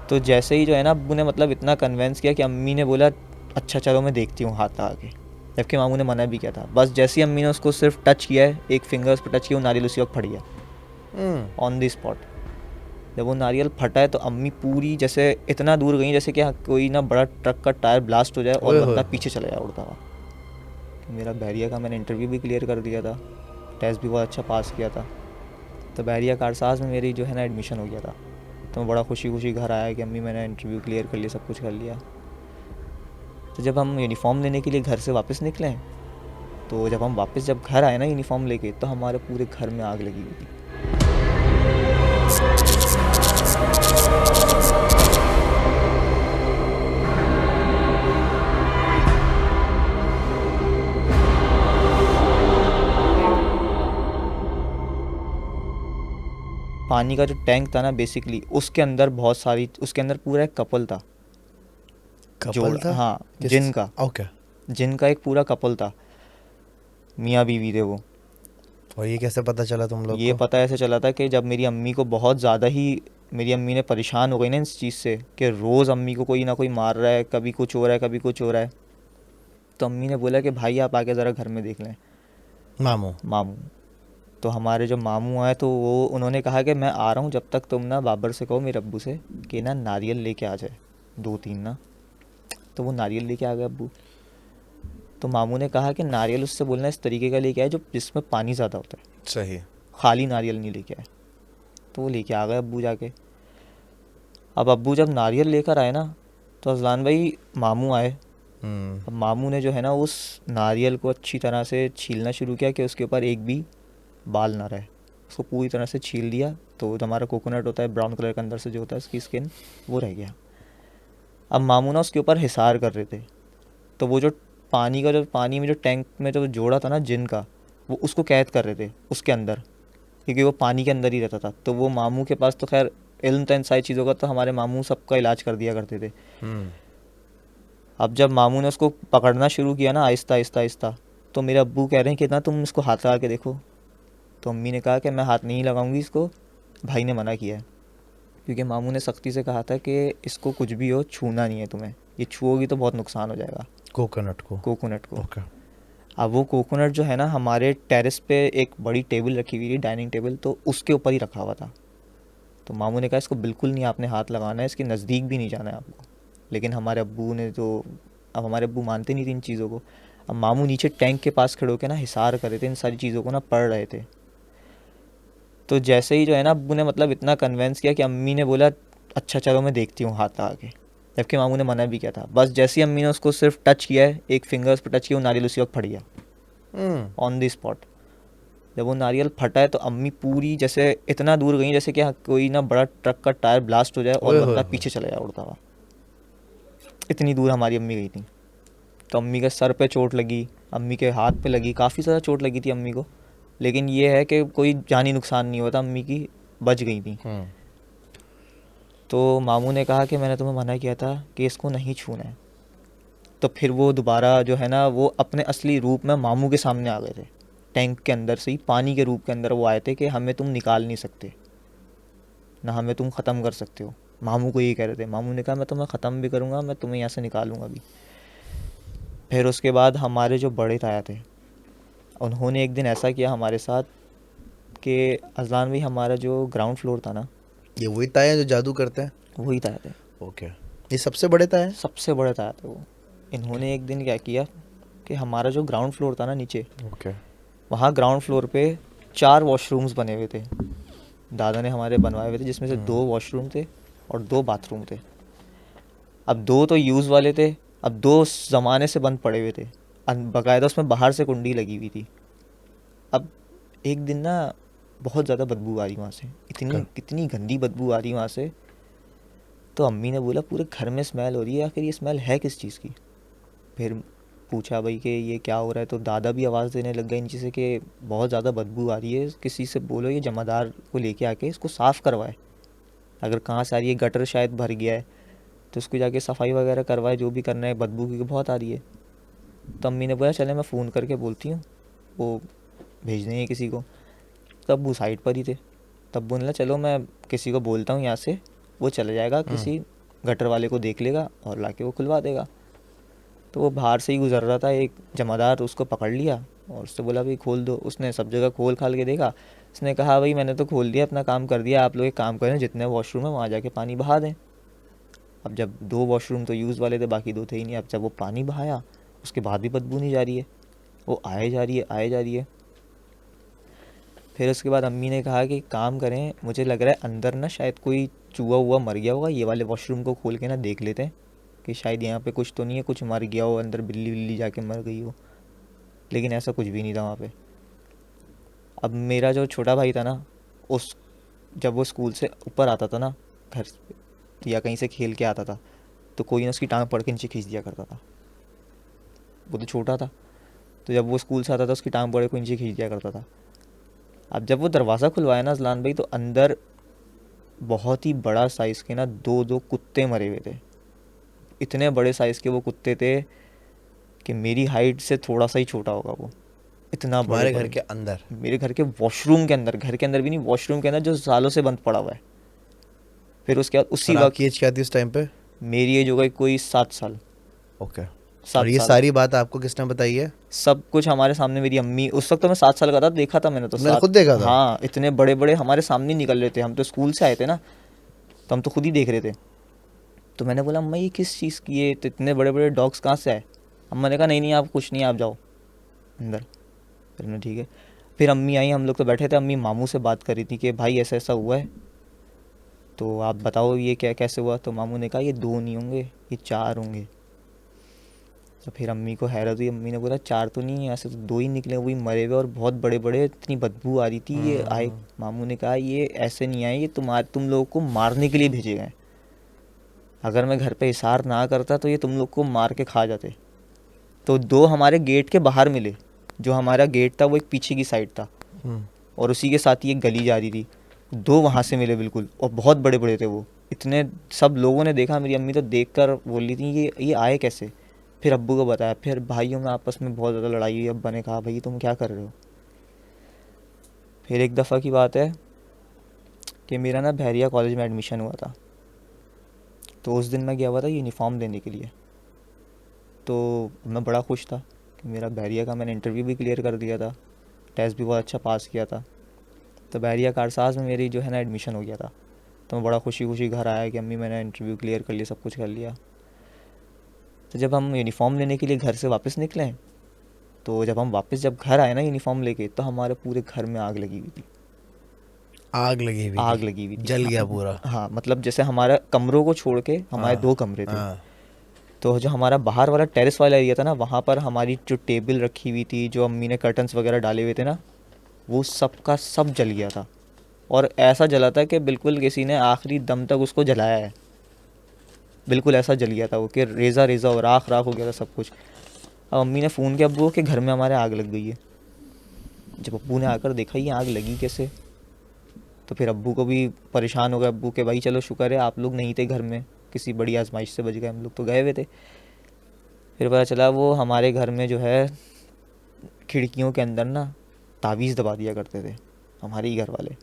तो जैसे ही जो है ना अब्बू ने मतलब इतना कन्वेंस किया कि अम्मी ने बोला अच्छा चलो मैं देखती हूँ हाथ लगा के, जबकि मामू ने मना भी किया था। बस जैसे ही अम्मी ने उसको सिर्फ टच किया है, एक फिंगर उस पर टच किया, वो नारियल उसी वक्त फट गया ऑन द स्पॉट। जब वो नारियल फटा है तो अम्मी पूरी जैसे इतना दूर गई जैसे कि कोई ना बड़ा ट्रक का टायर ब्लास्ट हो जाए और बंदा पीछे चला जाए उड़ता हुआ। मेरा बहरिया का मैंने इंटरव्यू भी क्लियर कर दिया था, टेस्ट भी बहुत अच्छा पास किया था, तो बहरिया कारसाज में मेरी जो है ना एडमिशन हो गया था। तो मैं बड़ा खुशी खुशी घर आया कि अम्मी मैंने इंटरव्यू क्लियर कर लिया, सब कुछ कर लिया। तो जब हम यूनिफॉर्म लेने के लिए घर से वापस निकले, तो जब हम वापस जब घर आए ना यूनिफॉर्म लेके, तो हमारे पूरे घर में आग लगी हुई थी। पानी का जो टैंक था ना बेसिकली, उसके अंदर बहुत सारी, उसके अंदर पूरा एक कपल था। कपल था? हाँ, जिन का। ओके। जिन का एक पूरा कपल था, मियाँ बीवी थे वो। और ये कैसे पता चला तुम लोग ये को? पता ऐसे चला था कि जब मेरी अम्मी को बहुत ज़्यादा ही, मेरी अम्मी ने परेशान हो गई ना इस चीज़ से कि रोज़ अम्मी को कोई ना कोई मार रहा है, कभी कुछ हो रहा है कभी कुछ हो रहा है। तो अम्मी ने बोला कि भाई आप आके ज़रा घर में देख लें। मामू? मामू। तो हमारे जो मामू आए तो वो उन्होंने कहा कि मैं आ रहा हूँ, जब तक तुम ना बाबर से कहो मेरे अब्बू से कि ना नारियल लेके आ जाए 2-3 ना। तो वो नारियल लेके आ गए अब्बू। तो मामू ने कहा कि नारियल उससे बोलना इस तरीके का लेके आए जो जिसमें पानी ज़्यादा होता है, सही। खाली नारियल नहीं लेके आए। तो वो लेके आ गए अब्बू जाके। अब अब्बू जब नारियल लेकर आए ना, तो अजलान भाई मामू आए। अब मामू ने जो है ना उस नारियल को अच्छी तरह से छीलना शुरू किया कि उसके ऊपर एक भी बाल ना रहे। उसको पूरी तरह से छील दिया, तो जो हमारा कोकोनट होता है ब्राउन कलर के अंदर से जो होता है उसकी स्किन, वो रह गया। अब मामू ना उसके ऊपर हिसार कर रहे थे। तो वो जो पानी का, जो पानी में जो टैंक में जो जोड़ा था ना जिन का, वो उसको कैद कर रहे थे उसके अंदर, क्योंकि वो पानी के अंदर ही रहता था। तो वो मामू के पास तो खैर इल्म था इन सारी चीज़ों का, तो हमारे मामू सबका इलाज कर दिया करते थे। अब जब मामू ने उसको पकड़ना शुरू किया ना आहिस्ता आहिस्ता आहिस्ता, तो मेरे अब्बू कह रहे हैं कि ना तुम इसको हाथ लगा के देखो। तो अम्मी ने कहा कि मैं हाथ नहीं लगाऊंगी इसको, भाई ने मना किया है। क्योंकि मामू ने सख्ती से कहा था कि इसको कुछ भी हो छूना नहीं है तुम्हें, ये छुओगी तो बहुत नुकसान हो जाएगा कोकोनट को? कोकोनट को। ओके। अब वो कोकोनट जो है ना हमारे टेरेस पे एक बड़ी टेबल रखी हुई थी, डाइनिंग टेबल, तो उसके ऊपर ही रखा हुआ था। तो मामू ने कहा इसको बिल्कुल नहीं आपने हाथ लगाना है, इसके नज़दीक भी नहीं जाना है आपको। लेकिन हमारे अब्बू ने तो, अब हमारे अब्बू मानते नहीं थे इन चीज़ों को। अब मामू नीचे टैंक के पास खड़े होकर ना हिसार कर रहे थे, इन सारी चीज़ों को ना पढ़ रहे थे। तो जैसे ही जो है ना अब्बू ने मतलब इतना कन्वेंस किया कि अम्मी ने बोला अच्छा चलो मैं देखती हूँ हाथ लगा के, जबकि मामू ने मना भी किया था। बस जैसे ही अम्मी ने उसको सिर्फ टच किया है, एक फिंगर उस पर टच किया, वो नारियल उसी वक्त फट गया ऑन द स्पॉट। जब वो नारियल फटा है तो अम्मी पूरी जैसे इतना दूर गई जैसे कि कोई ना बड़ा ट्रक का टायर ब्लास्ट हो जाए और बंदा पीछे चला जाए उड़ता हुआ। इतनी दूर हमारी अम्मी गई थी। तो अम्मी के सर पे चोट लगी, अम्मी के हाथ पे लगी, काफ़ी ज़्यादा चोट लगी थी अम्मी को। लेकिन ये है कि कोई जानी नुकसान नहीं हुआ था, अम्मी की बच गई थी। तो मामू ने कहा कि मैंने तुम्हें मना किया था कि इसको नहीं छूना है। तो फिर वो दोबारा जो है ना वो अपने असली रूप में मामू के सामने आ गए थे। टैंक के अंदर से ही पानी के रूप के अंदर वो आए थे कि हमें तुम निकाल नहीं सकते, ना हमें तुम ख़त्म कर सकते हो। मामू को यही कह रहे थे। मामू ने कहा मैं तुम्हें ख़त्म भी करूँगा, मैं तुम्हें यहाँ से निकालूंगा भी। फिर उसके बाद हमारे जो बड़े ताया थे, उन्होंने एक दिन ऐसा किया हमारे साथ कि अजलान भाई हमारा जो ग्राउंड फ्लोर था ना, ये वही ताया जो जादू करते हैं? वही ताया थे। ओके। ये सबसे बड़े ताया हैं? सबसे बड़े ताया थे वो। इन्होंने एक दिन क्या किया कि हमारा जो ग्राउंड फ्लोर था ना नीचे, ओके। वहाँ ग्राउंड फ्लोर पे 4 वॉशरूम्स बने हुए थे, दादा ने हमारे बनवाए हुए थे, जिसमें से 2 वॉशरूम थे और 2 बाथरूम थे। अब 2 तो यूज़ वाले थे, अब 2 ज़माने से बंद पड़े हुए थे, बाकायदा उसमें बाहर से कुंडी लगी हुई थी। अब एक दिन ना बहुत ज़्यादा बदबू आ रही वहाँ से, इतनी इतनी गंदी बदबू आ रही वहाँ से। तो अम्मी ने बोला पूरे घर में स्मेल हो रही है, आखिर ये स्मेल है किस चीज़ की। फिर पूछा भाई कि ये क्या हो रहा है, तो दादा भी आवाज़ देने लग गए नीचे से कि बहुत ज़्यादा बदबू आ रही है, किसी से बोलो ये जमादार को लेके आके इसको साफ़ करवाए। अगर कहाँ से आ रही है, गटर शायद भर गया है, तो उसको जाके सफाई वगैरह करवाए, जो भी करना है, बदबू क्योंकि बहुत आ रही है। तो अम्मी ने बोला चले मैं फ़ोन करके बोलती हूँ, वो भेज देंगे किसी को। तब वो साइड पर ही थे। तब बोला चलो मैं किसी को बोलता हूँ यहाँ से, वो चला जाएगा किसी गटर वाले को देख लेगा और लाके वो खुलवा देगा। तो वो बाहर से ही गुजर रहा था, एक जमादार उसको पकड़ लिया और उससे बोला भाई खोल दो। उसने सब जगह खोल खाल के देखा। उसने कहा भाई मैंने तो खोल दिया, अपना काम कर दिया, आप लोग एक काम करें, जितने वॉशरूम है वहाँ जाके पानी बहा दें। अब जब 2 वॉशरूम तो यूज़ वाले थे, बाकी 2 थे ही नहीं। अब जब वो पानी बहाया उसके बाद भी बदबू नहीं जा रही है, वो आए जा रही है, आए जा रही है। फिर उसके बाद अम्मी ने कहा कि काम करें, मुझे लग रहा है अंदर ना शायद कोई चूहा हुआ मर गया होगा, ये वाले वॉशरूम को खोल के ना देख लेते हैं कि शायद यहाँ पे कुछ तो नहीं है, कुछ मर गया हो अंदर, बिल्ली बिल्ली जाके मर गई हो। लेकिन ऐसा कुछ भी नहीं था वहाँ पे। अब मेरा जो छोटा भाई था ना, उस जब वो स्कूल से ऊपर आता था ना, घर से या कहीं से खेल के आता था, तो कोई ना उसकी टांग पकड़ के नीचे खींच दिया करता था। वो तो छोटा था, तो जब वो स्कूल से आता था उसकी टांग पकड़ के नीचे खींच दिया करता था। अब जब वो दरवाज़ा खुलवाया ना अजलान भाई, तो अंदर बहुत ही बड़ा साइज़ के ना 2 कुत्ते मरे हुए थे। इतने बड़े साइज़ के वो कुत्ते थे कि मेरी हाइट से थोड़ा सा ही छोटा होगा वो, इतना बड़े तुम्हारे घर बड़े। के अंदर? मेरे घर के वॉशरूम के अंदर, घर के अंदर भी नहीं, वॉशरूम के अंदर जो सालों से बंद पड़ा हुआ है। फिर उसके बाद उसी और वक्त आपकी एज क्या थी उस टाइम पे? मेरी एज हो गई कोई 7 साल। ओके। 7 और ये साल सारी बात आपको किसने बताई है? सब कुछ हमारे सामने, मेरी अम्मी, उस वक्त तो मैं 7 साल का था, देखा था मैंने तो तुमने 7। खुद देखा था? हाँ, इतने बड़े बड़े हमारे सामने निकल रहे थे, हम तो स्कूल से आए थे ना, तो हम तो खुद ही देख रहे थे। तो मैंने बोला अम्मा ये किस चीज़ की है, तो इतने बड़े बड़े डॉग्स कहाँ से आए? अम्मा ने कहा नहीं नहीं आप कुछ नहीं, आप जाओ अंदर। फिर मैं ठीक है। फिर अम्मी आई, हम लोग तो बैठे थे, अम्मी मामू से बात कर रही थी कि भाई ऐसा ऐसा हुआ है, तो आप बताओ ये क्या कैसे हुआ। तो मामू ने कहा ये 2 नहीं होंगे, ये 4 होंगे। तो फिर अम्मी को हैरत हुई, अम्मी ने बोला 4 तो नहीं है, ऐसे तो 2 ही निकले, वही मरे हुए और बहुत बड़े बड़े, इतनी बदबू आ रही थी ये आए। मामू ने कहा ये ऐसे नहीं आए, ये तुम लोगों को मारने के लिए भेजे गए। अगर मैं घर पे इशार ना करता तो ये तुम लोग को मार के खा जाते। तो 2 हमारे गेट के बाहर मिले, जो हमारा गेट था वो एक पीछे की साइड था और उसी के साथ ही एक गली जा रही थी। 2 वहाँ से मिले बिल्कुल, और बहुत बड़े बड़े थे वो, इतने सब लोगों ने देखा। मेरी अम्मी तो देख कर बोल रही थी ये आए कैसे। फिर अब्बू को बताया, फिर भाइयों में आपस में बहुत ज़्यादा लड़ाई हुई। अब्बा ने कहा भाई तुम क्या कर रहे हो। फिर एक दफ़ा की बात है कि मेरा ना बहरिया कॉलेज में एडमिशन हुआ था, तो उस दिन मैं गया हुआ था यूनिफॉर्म लेने के लिए। तो मैं बड़ा खुश था कि मेरा बहरिया का मैंने इंटरव्यू भी क्लियर कर दिया था, टेस्ट भी बहुत अच्छा पास किया था। तो बहरिया कारसाज में मेरी जो है ना एडमिशन हो गया था। तो मैं बड़ा खुशी खुशी घर आया कि अम्मी मैंने इंटरव्यू क्लियर कर लिया, सब कुछ कर लिया। तो जब हम यूनिफॉर्म लेने के लिए घर से वापस निकले, तो जब हम वापस जब घर आए ना यूनिफॉर्म लेके, तो हमारे पूरे घर में आग लगी हुई थी। आग लगी हुई आग थी? लगी हुई थी, जल गया पूरा? हाँ, मतलब जैसे हमारा कमरों को छोड़ के हमारे 2 कमरे थे। हाँ। तो जो हमारा बाहर वाला टेरेस वाला एरिया था ना, वहाँ पर हमारी जो टेबल रखी हुई थी, जो अम्मी ने कर्टन्स वगैरह डाले हुए थे ना, वो सब का सब जल गया था। और ऐसा जला था कि बिल्कुल किसी ने आखिरी दम तक उसको जलाया है, बिल्कुल ऐसा जल गया था वो कि रेज़ा रेज़ा और राख राख हो गया था सब कुछ। अब अम्मी ने फ़ोन किया अब्बू को कि घर में हमारे आग लग गई है। जब अब्बू ने आकर देखा ये आग लगी कैसे, तो फिर अब्बू को भी परेशान हो गए। अब्बू के भाई चलो शुक्र है आप लोग नहीं थे घर में, किसी बड़ी आजमाइश से बच गए, हम लोग तो गए हुए थे। फिर पता चला वो हमारे घर में जो है खिड़कियों के अंदर ना तावीज़ दबा दिया करते थे हमारे ही घर वाले।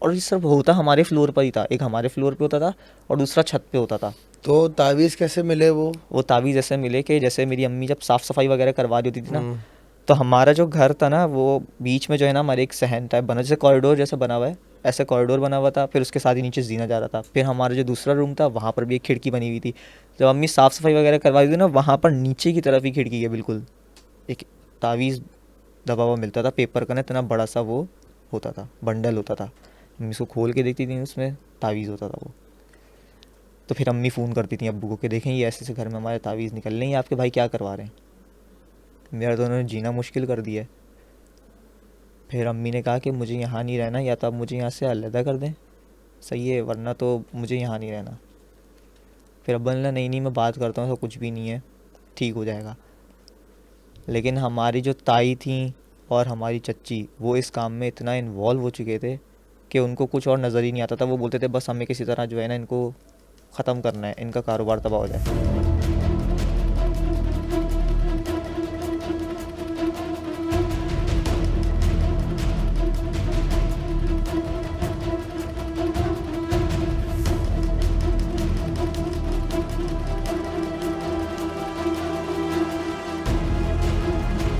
और ये सब होता हमारे फ्लोर पर ही था, एक हमारे फ्लोर पे होता था और दूसरा छत पे होता था। तो तावीज़ कैसे मिले वो? तावीज़ ऐसे मिले कि जैसे मेरी अम्मी जब साफ़ सफाई वगैरह करवा दी होती थी ना, तो हमारा जो घर था ना वो बीच में जो है ना हमारे एक सहन टाइप बना, जैसे कॉरिडोर जैसा बना हुआ है, ऐसे कॉरिडोर बना हुआ था। फिर उसके साथ ही नीचे जीना जा रहा था। फिर हमारा जो दूसरा रूम था वहाँ पर भी एक खिड़की बनी हुई थी। जब अम्मी साफ़ सफाई वगैरह करवा दी थी ना, वहाँ पर नीचे की तरफ ही खिड़की है बिल्कुल, एक तावीज़ दबा हुआ मिलता था पेपर का ना, इतना बड़ा सा वो होता था, बंडल होता था। अम्मी उसको खोल के देखती थी, उसमें तावीज़ होता था वो। तो फिर अम्मी फ़ोन करती थी अब्बू को कि देखें ये ऐसे ऐसे घर में हमारे तावीज़ निकल रहे हैं, आपके भाई क्या करवा रहे हैं। मेरा तो उन्होंने जीना मुश्किल कर दिया है। फिर अम्मी ने कहा कि मुझे यहाँ नहीं रहना, या तो आप मुझे यहाँ से अलहदा कर दें, सही है, वरना तो मुझे यहाँ नहीं रहना। फिर अब्बा ने कहा नहीं नहीं मैं बात करता हूँ, तो कुछ भी नहीं है, ठीक हो जाएगा। लेकिन हमारी जो ताई थी और हमारी चच्ची, वो इस काम में इतना इन्वॉल्व हो चुके थे कि उनको कुछ और नज़र ही नहीं आता था। वो बोलते थे बस हमें किसी तरह जो है ना इनको ख़त्म करना है, इनका कारोबार तबाह हो जाए।